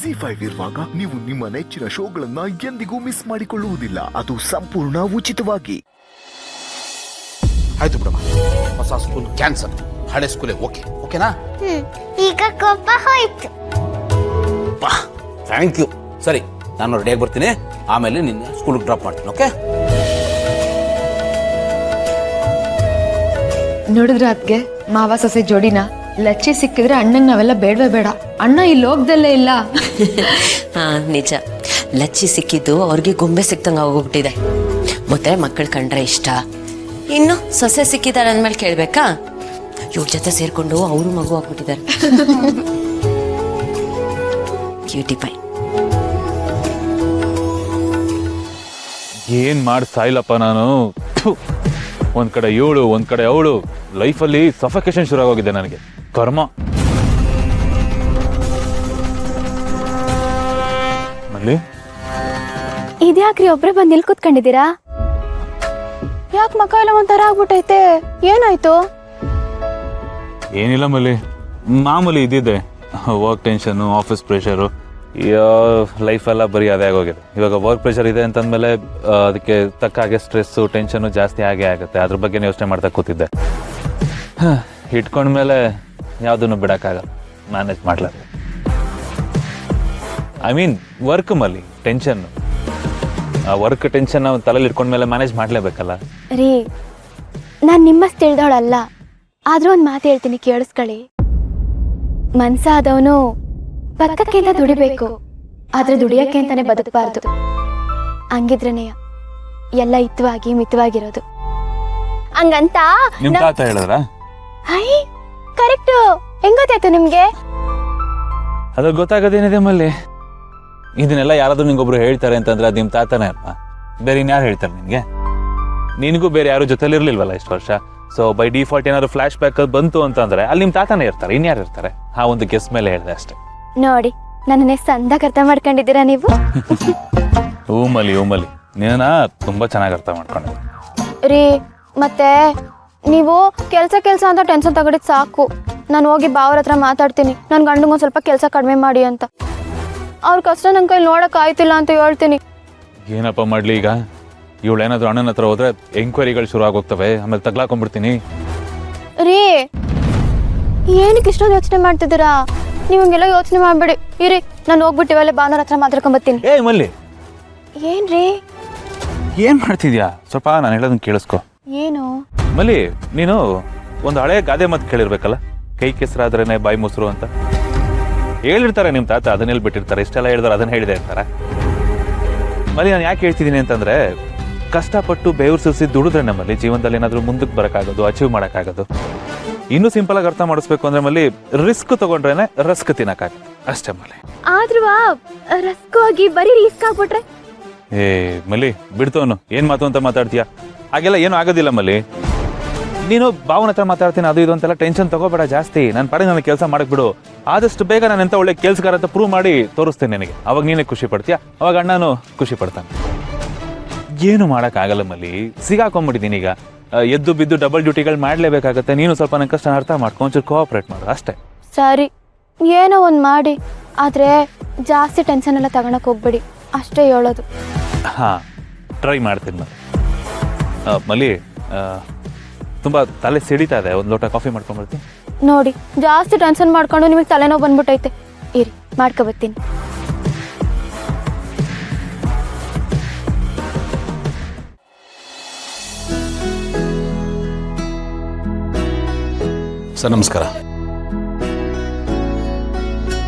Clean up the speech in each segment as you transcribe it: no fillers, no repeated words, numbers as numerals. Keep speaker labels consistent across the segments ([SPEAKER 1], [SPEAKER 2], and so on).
[SPEAKER 1] ZEE5 ಇರುವಾಗ ನೀವು ನಿಮ್ಮ ನೆಚ್ಚಿನ ಶೋಗಳನ್ನ ಎಂದಿಗೂ ಮಿಸ್ ಮಾಡಿಕೊಳ್ಳುವುದಿಲ್ಲ. ಅದು ಸಂಪೂರ್ಣ ಉಚಿತವಾಗಿ.
[SPEAKER 2] ಆಯ್ತು ಬಿಡಮ್ಮ, ಹೊಸ ಸ್ಕೂಲ್ ಕ್ಯಾನ್ಸಲ್, ಹಳೆ ಸ್ಕೂಲೇ ಓಕೆನಾ?
[SPEAKER 3] ಈಗ ಕೋಪ ಹೋಯ್ತು.
[SPEAKER 2] Thank you. ಸರಿ, ನಾನು ರೆಡಿಯಾಗಿ ಬರ್ತೀನಿ, ಆಮೇಲೆ ನಿನ್ನ ಸ್ಕೂಲ್ಗೆ ಡ್ರಾಪ್ ಮಾಡ್ತೀನಿ. ಓಕೆ?
[SPEAKER 4] ನೋಡಿದ್ರ ಅದ್ಗೆ ಮಾವ ಸೊಸೆ ಜೋಡಿನ ಲಚ್ಚಿ ಸಿಕ್ಕಿದ್ರೆ ಅಣ್ಣಂಗೆ ನಾವೆಲ್ಲ ಬೇಡವೇ ಬೇಡ. ಅಣ್ಣ ಈ ಲೋಕದಲ್ಲೇ ಇಲ್ಲ.
[SPEAKER 5] ಹಾ ನಿಜ, ಲಚ್ಚಿ ಸಿಕ್ಕಿದ್ದು ಅವ್ರಿಗೆ ಗೊಂಬೆ ಸಿಕ್ತಂಗ ಆಗೋಗ್ಬಿಟ್ಟಿದೆ. ಮತ್ತೆ ಮಕ್ಕಳು ಕಂಡ್ರೆ ಇಷ್ಟ, ಇನ್ನು ಸೊಸೆ ಸಿಕ್ಕಿದಾರೆ ಅಂದ್ಮೇಲೆ ಕೇಳ್ಬೇಕಾ? ಇವ್ರ ಜೊತೆ ಸೇರ್ಕೊಂಡು ಅವರು ಮಗು ಆಗ್ಬಿಟ್ಟಿದ್ದಾರೆ. Cutie pi.
[SPEAKER 6] ಏನ್ ಮಾಡಿ ಸಾಯಿಲ್ಲಪ್ಪ ನಾನು. ಒಂದ್ ಕಡೆ ಇವಳು, ಒಂದ್ ಕಡೆ ಅವಳು. ಲೈಫಲ್ಲಿ ಸಫಕೇಶನ್ ಶುರು ಆಗೋಗಿದೆ ನನಗೆ. ಕರ್ಮ. ಮಲ್ಲಿ,
[SPEAKER 3] ಇದ್ಯಾಕ್ರಿ ಒಬ್ರೆ ಬಂದು ನಿಲ್ ಕೂತ್ಕೊಂಡಿದ್ದೀರಾ? ಯಾಕೆ ಮಕ್ಕ ಎಲ್ಲ ಒಂಥರ ಆಗ್ಬಿಟ್ಟೈತೆ, ಏನಾಯ್ತು?
[SPEAKER 6] ಏನಿಲ್ಲ ಮಲ್ಲಿ, ಮಾಮೂಲಿ ಇದ್ದಿದ್ದೆ. ವರ್ಕ್ ಟೆನ್ಷನ್ನು, ಆಫೀಸ್ ಪ್ರೆಷರು, ಲೈಫೆಲ್ಲ ಬರೀ ಅದೇ ಆಗೋಗಿದೆ. ಇವಾಗ ವರ್ಕ್ ಪ್ರೆಷರ್ ಇದೆ ಅಂತಂದಮೇಲೆ ಅದಕ್ಕೆ ತಕ್ಕ ಹಾಗೆ ಸ್ಟ್ರೆಸ್ಸು, ಟೆನ್ಷನ್ನು ಜಾಸ್ತಿ ಆಗೇ ಆಗುತ್ತೆ. ಅದ್ರ ಬಗ್ಗೆ ಯೋಚನೆ ಮಾಡ್ತಾ ಕೂತಿದ್ದೆ. ಇಟ್ಕೊಂಡ್ಮೇಲೆ ಯಾವುದನ್ನು ಬಿಡೋಕ್ಕಾಗಲ್ಲ, ಮ್ಯಾನೇಜ್ ಮಾಡ್ಲಾರೆ. ಐ ಮೀನ್ ವರ್ಕ್ ಮಲ್ಲಿ ಟೆನ್ಷನ್ನು, ಆ ವರ್ಕ್ ಟೆನ್ಷನ್ ನಾವು ತಲೆಯಲ್ಲಿ ಇಟ್ಕೊಂಡ್ಮೇಲೆ ಮ್ಯಾನೇಜ್ ಮಾಡಲೇಬೇಕಲ್ಲ.
[SPEAKER 3] ರೀ, ನಾನು ನಿಮ್ಮಷ್ಟು ತಿಳಿದವಳಲ್ಲ, ಆದ್ರೂ ಒಂದು ಮಾತು ಹೇಳ್ತೀನಿ, ಕೇಳಿಸ್ಕೊಳ್ಳಿ. ಮನ್ಸಾದವನು ಬದುಕಕ್ಕಿಂತ ದುಡಿಬೇಕು, ಆದ್ರೆ ದುಡಿಯಕ್ಕೆ ಅಂತಾನೆ ಬದುಕಬಾರ್ದು. ಹಂಗಿದ್ರೇನೆ ಎಲ್ಲ ಹಿತವಾಗಿ ಮಿತವಾಗಿರೋದು. ಹಂಗಂತ
[SPEAKER 6] ನಿಮ್ ತಾತ ಹೇಳಿದ್ರ?
[SPEAKER 3] High, correct. ಹೆಂಗ್ ಗೊತ್ತಾಯ್ತು ನಿಮ್ಗೆ?
[SPEAKER 6] ಅದು ಗೊತ್ತಾಗೋದೇನಿದೆ ಮಲ್ಲಿ, ಇದನ್ನೆಲ್ಲ ಯಾರಾದ್ರೂ ನಿಂಗೊಬ್ರು ಹೇಳ್ತಾರೆ ಅಂತಂದ್ರೆ ಅದು ನಿಮ್ ತಾತನೇ ಅಲ್ವಾ? ಬೇರೆ ಇನ್ಯಾರು ಹೇಳ್ತಾರೆ ನಿನ್ಗೆ? ನಿನಗೂ ಬೇರೆ ಯಾರು ಜೊತೆಲಿ ಇರ್ಲಿಲ್ವಲ್ಲ ಇಷ್ಟು ವರ್ಷ. ಸೊ ಬೈ ಡಿಫಾಲ್ಟ್ ಏನಾದ್ರು ಫ್ಲಾಶ್ ಬ್ಯಾಕ್ ಬಂತು ಅಂತಂದ್ರೆ ಅಲ್ಲಿ ನಿಮ್ ತಾತನೇ ಇರ್ತಾರೆ, ಇನ್ಯಾರು ಇರ್ತಾರೆ? ಆ ಒಂದು ಗೆಸ್ ಮೇಲೆ ಹೇಳಿದೆ ಅಷ್ಟೇ.
[SPEAKER 3] ನೋಡಿ, ನನ್ನ ಸಂದಾಗ ಅರ್ಥ ಮಾಡ್ಕೊಂಡಿದ್ದೀರಾ ನೀವು.
[SPEAKER 6] ಹೂ ಮಲಿ, ನೀನ ತುಂಬಾ ಚೆನ್ನಾಗಿ ಅರ್ಥ ಮಾಡ್ಕೊಂಡೆ.
[SPEAKER 3] ರೀ, ಮತ್ತೆ ನೀವು ಕೆಲ್ಸ ಅಂತ ಟೆನ್ಷನ್ ತಗೊಂಡಿದ್ ಸಾಕು. ನಾನು ಹೋಗಿ ಬಾವ್ರ ಹತ್ರ ಮಾತಾಡ್ತೀನಿ, ನನ್ನ ಗಂಡಂಗೊಂದು ಸ್ವಲ್ಪ ಕೆಲಸ ಕಡಿಮೆ ಮಾಡಿ ಅಂತ. ಅವ್ರ ಕಷ್ಟ ನನ್ನ ಕೈ ನೋಡಕ್ ಆಯ್ತಿಲ್ಲ ಅಂತ ಹೇಳ್ತೀನಿ.
[SPEAKER 6] ಏನಪ್ಪ ಮಾಡ್ಲಿ ಈಗ? ಇವಳೇನಾದ್ರೂ ಅಣ್ಣನ ಹತ್ರ ಹೋದ್ರೆ ಎಂಕ್ವೈರಿಗಳು ಶುರು ಆಗೋಗ್ತವೆ, ಆಮೇಲೆ ತಗ್ಲಾಕೊಂಡ್ಬಿಡ್ತೀನಿ.
[SPEAKER 3] ರೀ, ಏನಕ್ಕೆ ಇಷ್ಟೊಂದು ಯೋಚನೆ ಮಾಡ್ತಿದ್ದೀರಾ? ನೀವು ಹಂಗೆಲ್ಲ ಯೋಚನೆ ಮಾಡ್ಬೇಡಿ. ಇರಿ, ನಾನು ಹೋಗ್ಬಿಟ್ಟು ಇವೆಲ್ಲ ಬಾನವ್ರ ಹತ್ರ ಮಾತಾಡ್ಕೊಂಬತ್ತೀನಿ.
[SPEAKER 6] ಏ ಮಲ್ಲಿ,
[SPEAKER 3] ಏನ್ರಿ
[SPEAKER 6] ಏನ್ ಮಾಡ್ತಿದ್ಯಾ? ಸ್ವಲ್ಪ ನಾನು ಹೇಳೋದನ್ನ ಕೇಳಿಸ್ಕೊ.
[SPEAKER 3] ಏನು?
[SPEAKER 6] ಮಲ್ಲಿ, ನೀನು ಒಂದು ಹಳೆ ಗಾದೆ ಮಾತು ಕೇಳಿರ್ಬೇಕಲ್ಲ, ಕೈ ಕೆಸರಾದ್ರೇನೆ ಬಾಯಿ ಮೊಸರು ಅಂತ ಹೇಳಿರ್ತಾರೆ ನಿಮ್ ತಾತ. ಅದನ್ನೆಲ್ಲಿ ಬಿಟ್ಟಿರ್ತಾರೆ? ಇಷ್ಟೆಲ್ಲ ಹೇಳಿದ್ರೆ ಅದನ್ನ ಹೇಳಿದೆ ಅಂತಾರೆ. ಮಲ್ಲಿ, ನಾನು ಯಾಕೆ ಹೇಳ್ತಿದ್ದೀನಿ ಅಂತಂದ್ರೆ, ಕಷ್ಟಪಟ್ಟು ಬೇವ್ರು ಸುರಿಸಿ ದುಡಿದ್ರೆ ನಮ್ಮಲ್ಲಿ ಜೀವನದಲ್ಲಿ ಏನಾದ್ರೂ ಮುಂದಕ್ಕೆ ಬರೋಕ್ಕಾಗೋದು, ಅಚೀವ್ ಮಾಡೋಕ್ಕಾಗೋದು. ಇನ್ನೂ ಸಿಂಪಲ್ ಆಗಿ ಅರ್ಥ ಮಾಡಿಸ್ಬೇಕು ಅಂದ್ರೆ ಮಲ್ಲಿ, ರಿಸ್ಕ್ ತಗೊಂಡ್ರೇನೆ ರಸ್ಕ್ ತಿನ್ನಕ್ಕಾಗ ಅಷ್ಟೇ ಮಲ್ಲಿ.
[SPEAKER 3] ಆದ್ರೂ ರಸ್ಕ್ ಹೋಗಿ ಬರೀ ರಿಸ್ಕ್ ಆಗ್ಬಿಟ್ರೆ?
[SPEAKER 6] ಏ ಮಲ್ಲಿ, ಬಿಡ್ತವನು ಏನ್ ಮಾತು ಅಂತ ಮಾತಾಡ್ತೀಯ? ಹಾಗೆಲ್ಲ ಏನು ಆಗೋದಿಲ್ಲ ಮಲ್ಲಿ. ನೀನು ಭಾವನ ಹತ್ರ ಮಾತಾಡ್ತೀನಿ ಅದು ಇದು ಅಂತೆಲ್ಲ ಟೆನ್ಷನ್ ತಗೋಬೇಡ ಜಾಸ್ತಿ. ನನ್ನ ಪಡೆ ನನ್ನ ಕೆಲಸ ಮಾಡಕ್ ಬಿಡು. ಆದಷ್ಟು ಬೇಗ ನಾನು ಎಂತ ಒಳ್ಳೆ ಕೆಲ್ಸಗಾರ ಅಂತ ಪ್ರೂವ್ ಮಾಡಿ ತೋರಿಸ್ತೇನೆ ನಿನಗೆ. ಅವಾಗ ನೀನೇ ಖುಷಿ ಪಡ್ತೀಯ, ಅವಾಗ ಅಣ್ಣನು ಖುಷಿ ಪಡ್ತಾನೆ. ಏನು ಮಾಡೋಕ್ಕಾಗಲ್ಲ ಮಲ್ಲಿ, ಸಿಗಾಕೊಂಡ್ಬಿಟ್ಟಿದ್ದೀನಿ ಈಗ. ಎದ್ದು ಬಿದ್ದು ಡಬಲ್ ಡ್ಯೂಟಿಗಳು ಮಾಡಲೇಬೇಕಾಗತ್ತೆ. ನೀನು ಸ್ವಲ್ಪ ನನ್ನ ಕಷ್ಟ ಅರ್ಥ ಮಾಡ್ಕೊಂಡು ಒಂಚೂರು ಕೋಆಪರೇಟ್ ಮಾಡು ಅಷ್ಟೇ.
[SPEAKER 3] ಸರಿ, ಏನೋ ಒಂದು ಮಾಡಿ, ಆದ್ರೆ ಜಾಸ್ತಿ ಟೆನ್ಷನ್ ಎಲ್ಲ ತಗೊಳಕ್ ಹೋಗ್ಬೇಡಿ, ಅಷ್ಟೇ ಹೇಳೋದು.
[SPEAKER 6] ಹಾ, ಟ್ರೈ ಮಾಡ್ತೀನಿ ಮಲ್ಲಿ. ಮಲ್ಲಿ, ತುಂಬ ತಲೆ ಸಿಡಿತಾ ಇದೆ, ಒಂದು ಲೋಟ ಕಾಫಿ ಮಾಡ್ಕೊಂಡ್ಬರ್ತೀನಿ.
[SPEAKER 3] ನೋಡಿ, ಜಾಸ್ತಿ ಟೆನ್ಷನ್ ಮಾಡ್ಕೊಂಡು ನಿಮಗೆ ತಲೆನೋವು ಬಂದ್ಬಿಟ್ಟೈತೆ. ಇರಿ, ಮಾಡ್ಕೊಬತ್ತೀನಿ.
[SPEAKER 2] ಸರ್ ನಮಸ್ಕಾರ.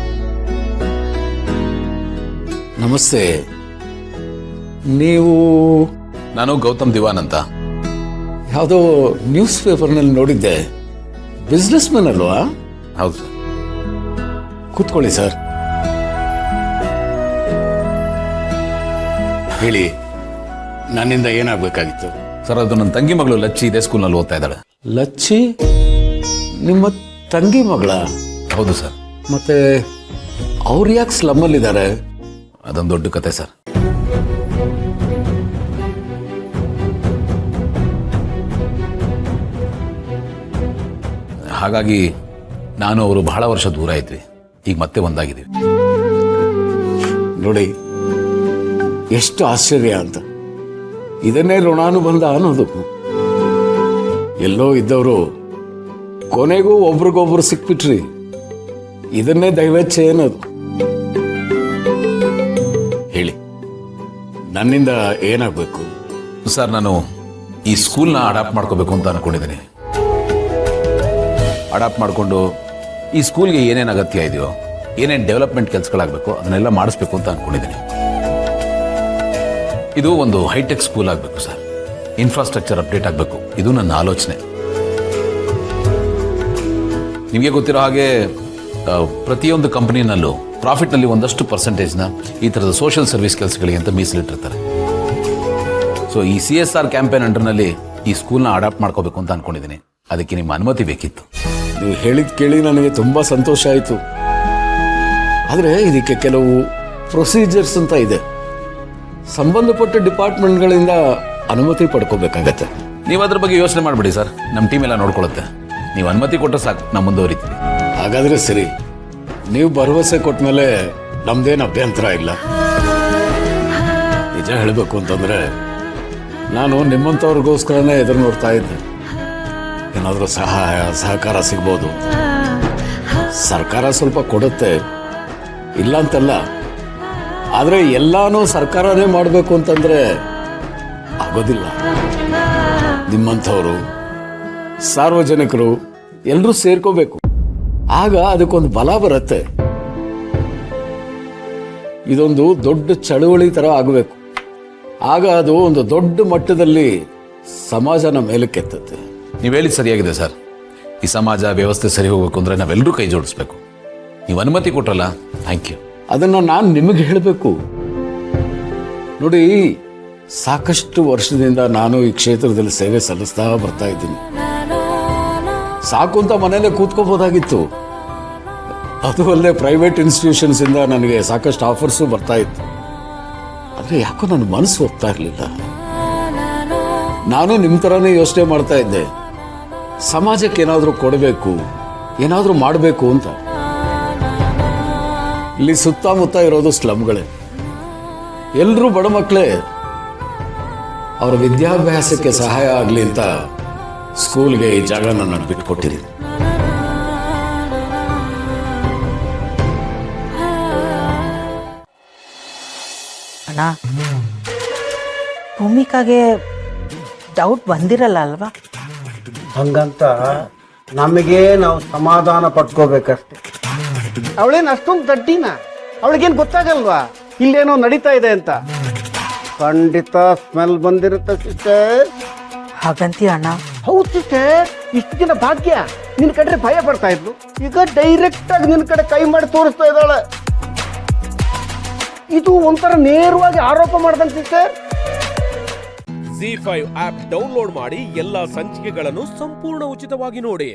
[SPEAKER 2] ನಮಸ್ತೆ. ನೀವು? ನಾನು ಗೌತಮ್ ದಿವಾನ್ ಅಂತ. ಯಾವುದೋ ನ್ಯೂಸ್ ಪೇಪರ್ನಲ್ಲಿ ನೋಡಿದ್ದೆ. ಬಿಸ್ನೆಸ್ ಮ್ಯಾನ್ ಅಲ್ವಾ? ಹೌದು ಸರ್. ಕೂತ್ಕೊಳ್ಳಿ ಸರ್. ಹೇಳಿ, ನನ್ನಿಂದ ಏನಾಗಬೇಕಾಗಿತ್ತು?
[SPEAKER 7] ಸರ್, ಅದು ನನ್ನ ತಂಗಿ ಮಗಳು ಲಚ್ಚಿ ಇದೇ ಸ್ಕೂಲ್ನಲ್ಲಿ ಓದ್ತಾ ಇದ್ದಾಳೆ.
[SPEAKER 2] ಲಚ್ಚಿ ನಿಮ್ಮ ತಂಗಿ ಮಗಳ?
[SPEAKER 7] ಹೌದು ಸರ್.
[SPEAKER 2] ಮತ್ತೆ ಅವ್ರು ಯಾಕೆ ಸ್ಲಮ್ಮಲ್ಲಿದ್ದಾರೆ?
[SPEAKER 7] ಅದೊಂದು ದೊಡ್ಡ ಕತೆ ಸರ್. ಹಾಗಾಗಿ ನಾನು ಅವರು ಬಹಳ ವರ್ಷ ದೂರ ಇದ್ವಿ. ಈಗ ಮತ್ತೆ ಒಂದಾಗಿದ್ದೀವಿ.
[SPEAKER 2] ನೋಡಿ ಎಷ್ಟು ಆಶ್ಚರ್ಯ ಅಂತ. ಇದನ್ನೇ ಋಣಾನುಬಂಧ ಅನ್ನೋದು. ಎಲ್ಲೋ ಇದ್ದವರು ಕೊನೆಗೂ ಒಬ್ರಿಗೊಬ್ರು ಸಿಕ್ಬಿಟ್ರಿ, ಇದನ್ನೇ ದೈವಚ್ಛೆ ಅನ್ನೋದು. ಹೇಳಿ, ನನ್ನಿಂದ ಏನಾಗಬೇಕು?
[SPEAKER 7] ಸರ್, ನಾನು ಈ ಸ್ಕೂಲ್ನ ಅಡಾಪ್ಟ್ ಮಾಡ್ಕೋಬೇಕು ಅಂತ ಅನ್ಕೊಂಡಿದ್ದೀನಿ. ಅಡಾಪ್ಟ್ ಮಾಡಿಕೊಂಡು ಈ ಸ್ಕೂಲ್ಗೆ ಏನೇನು ಅಗತ್ಯ ಇದೆಯೋ, ಏನೇನು ಡೆವಲಪ್ಮೆಂಟ್ ಕೆಲಸಗಳಾಗಬೇಕು ಅದನ್ನೆಲ್ಲ ಮಾಡಿಸ್ಬೇಕು ಅಂತ ಅನ್ಕೊಂಡಿದ್ದೀನಿ. ಇದು ಒಂದು ಹೈಟೆಕ್ ಸ್ಕೂಲ್ ಆಗಬೇಕು ಸರ್. ಇನ್ಫ್ರಾಸ್ಟ್ರಕ್ಚರ್ ಅಪ್ಡೇಟ್ ಆಗಬೇಕು. ಇದು ನನ್ನ ಆಲೋಚನೆ. ನಿಮಗೆ ಗೊತ್ತಿರೋ ಹಾಗೆ ಪ್ರತಿಯೊಂದು ಕಂಪನಿನಲ್ಲೂ ಪ್ರಾಫಿಟ್ನಲ್ಲಿ ಒಂದಷ್ಟು ಪರ್ಸೆಂಟೇಜ್ನ ಈ ಥರದ ಸೋಷಿಯಲ್ ಸರ್ವಿಸ್ ಕೆಲಸಗಳಿಗೆ ಅಂತ ಮೀಸಲಿಟ್ಟಿರ್ತಾರೆ. ಸೊ ಈ CSR ಕ್ಯಾಂಪೇನ್ ಅಂಡರ್ನಲ್ಲಿ ಈ ಸ್ಕೂಲ್ನ ಅಡಾಪ್ಟ್ ಮಾಡ್ಕೋಬೇಕು ಅಂತ ಅನ್ಕೊಂಡಿದ್ದೀನಿ. ಅದಕ್ಕೆ ನಿಮ್ಮ ಅನುಮತಿ ಬೇಕಿತ್ತು.
[SPEAKER 2] ನೀವು ಹೇಳಿದ ಕೇಳಿ ನನಗೆ ತುಂಬ ಸಂತೋಷ ಆಯಿತು. ಆದರೆ ಇದಕ್ಕೆ ಕೆಲವು ಪ್ರೊಸೀಜರ್ಸ್ ಅಂತ ಇದೆ. ಸಂಬಂಧಪಟ್ಟ ಡಿಪಾರ್ಟ್ಮೆಂಟ್ಗಳಿಂದ ಅನುಮತಿ ಪಡ್ಕೋಬೇಕಾಗತ್ತೆ.
[SPEAKER 7] ನೀವು ಅದ್ರ ಬಗ್ಗೆ ಯೋಚನೆ ಮಾಡಿಬಿಡಿ ಸರ್, ನಮ್ಮ ಟೀಮ್ ಎಲ್ಲ ನೋಡ್ಕೊಳ್ಳುತ್ತೆ. ನೀವು ಅನುಮತಿ ಕೊಟ್ಟರೆ ಸಾಕು, ನಾವು ಮುಂದುವರಿತೀವಿ.
[SPEAKER 2] ಹಾಗಾದರೆ ಸರಿ. ನೀವು ಭರವಸೆ ಕೊಟ್ಟ ಮೇಲೆ ನಮ್ದೇನು ಅಭ್ಯಂತರ ಇಲ್ಲ. ನಿಜ ಹೇಳಬೇಕು ಅಂತಂದರೆ ನಾನು ನಿಮ್ಮಂಥವ್ರಿಗೋಸ್ಕರನೇ ಎದುರು ನೋಡ್ತಾ ಇದ್ದೆ. ಏನಾದರೂ ಸಹಾಯ ಸಹಕಾರ ಸಿಗ್ಬೋದು. ಸರ್ಕಾರ ಸ್ವಲ್ಪ ಕೊಡುತ್ತೆ, ಇಲ್ಲ ಅಂತಲ್ಲ. ಆದರೆ ಎಲ್ಲಾನು ಸರ್ಕಾರನೇ ಮಾಡಬೇಕು ಅಂತಂದರೆ ಆಗೋದಿಲ್ಲ. ನಿಮ್ಮಂಥವರು ಸಾರ್ವಜನಿಕರು ಎಲ್ಲರೂ ಸೇರ್ಕೋಬೇಕು. ಆಗ ಅದಕ್ಕೊಂದು ಬಲ ಬರುತ್ತೆ. ಇದೊಂದು ದೊಡ್ಡ ಚಳುವಳಿ ಥರ ಆಗಬೇಕು. ಆಗ ಅದು ಒಂದು ದೊಡ್ಡ ಮಟ್ಟದಲ್ಲಿ ಸಮಾಜನ ಮೇಲಕ್ಕೆತ್ತುತ್ತೆ.
[SPEAKER 7] ನೀವು ಹೇಳಿದ್ದು ಸರಿಯಾಗಿದೆ ಸರ್. ಈ ಸಮಾಜ ವ್ಯವಸ್ಥೆ ಸರಿ ಹೋಗ್ಬೇಕು ಅಂದರೆ ನಾವೆಲ್ಲರೂ ಕೈ ಜೋಡಿಸ್ಬೇಕು. ನೀವು ಅನುಮತಿ ಕೊಟ್ರಲ್ಲ, ಥ್ಯಾಂಕ್ ಯು.
[SPEAKER 2] ಅದನ್ನು ನಾನು ನಿಮಗೆ ಹೇಳಬೇಕು. ನೋಡಿ, ಸಾಕಷ್ಟು ವರ್ಷದಿಂದ ನಾನು ಈ ಕ್ಷೇತ್ರದಲ್ಲಿ ಸೇವೆ ಸಲ್ಲಿಸ್ತಾ ಬರ್ತಾ ಇದ್ದೀನಿ. ಸಾಕು ಅಂತ ಮನೇಲೆ ಕೂತ್ಕೋಬೋದಾಗಿತ್ತು. ಅದು ಅಲ್ಲದೆ ಪ್ರೈವೇಟ್ ಇನ್ಸ್ಟಿಟ್ಯೂಷನ್ಸ್ ಇಂದ ನನಗೆ ಸಾಕಷ್ಟು ಆಫರ್ಸು ಬರ್ತಾ ಇತ್ತು. ಆದರೆ ಯಾಕೋ ನನ್ನ ಮನಸ್ಸು ಒಪ್ತಾ ಇರಲಿಲ್ಲ. ನಾನು ನಿಮ್ಮ ಥರನೇ ಯೋಚನೆ ಮಾಡ್ತಾ ಇದ್ದೆ, ಸಮಾಜಕ್ಕೆ ಏನಾದರೂ ಕೊಡಬೇಕು, ಏನಾದರೂ ಮಾಡಬೇಕು ಅಂತ. ಇಲ್ಲಿ ಸುತ್ತಮುತ್ತ ಇರೋದು ಸ್ಲಮ್ಗಳೇ, ಎಲ್ಲರೂ ಬಡ ಮಕ್ಕಳೇ. ಅವರ ವಿದ್ಯಾಭ್ಯಾಸಕ್ಕೆ ಸಹಾಯ ಆಗಲಿ ಅಂತ ಸ್ಕೂಲ್ಗೆ ಈ ಜಾಗ ನಾನು ಬಿಟ್ಟುಕೊಟ್ಟಿದ್ದೀನಿ.
[SPEAKER 8] ಅಣ್ಣ, ಭೂಮಿಕಾಗೆ ಡೌಟ್ ಬಂದಿರಲ್ಲ ಅಲ್ವಾ?
[SPEAKER 9] ಹಂಗಂತ ನಮಗೆ ನಾವು ಸಮಾಧಾನ ಪಡ್ಕೋಬೇಕಷ್ಟೆ. ಅವಳೇನು ಅಷ್ಟೊಂದು ದಡ್ಡಿನ? ಅವಳಿಗೇನು ಗೊತ್ತಾಗಲ್ವಾ ಇಲ್ಲೇನೋ ನಡೀತಾ ಇದೆ ಅಂತ? ಖಂಡಿತ ಸ್ಮೆಲ್ ಬಂದಿರುತ್ತೆ ಸಿಸ್ಟರ್.
[SPEAKER 8] ಹಾಗಂತೀಯ ಅಣ್ಣ?
[SPEAKER 9] ಹೌದು ಸಿಸ್ಟರ್. ಇಷ್ಟು ದಿನ ಭಾಗ್ಯ ನಿನ್ ಕಡೆ ಭಯ ಪಡ್ತಾ ಇದ್ಲು, ಈಗ ಡೈರೆಕ್ಟ್ ಆಗಿ ನಿನ್ ಕಡೆ ಕೈ ಮಾಡಿ ತೋರಿಸ್ತಾ ಇದ್ದಾಳೆ. ಇದು ಒಂಥರ ನೇರವಾಗಿ ಆರೋಪ ಮಾಡ್ದಂತ ಸಿಸ್ಟರ್.
[SPEAKER 10] Z5 ಆಪ್ ಡೌನ್ಲೋಡ್ ಮಾಡಿ ಎಲ್ಲಾ ಸಂಚಿಕೆಗಳನ್ನು ಸಂಪೂರ್ಣ ಉಚಿತವಾಗಿ ನೋಡಿ.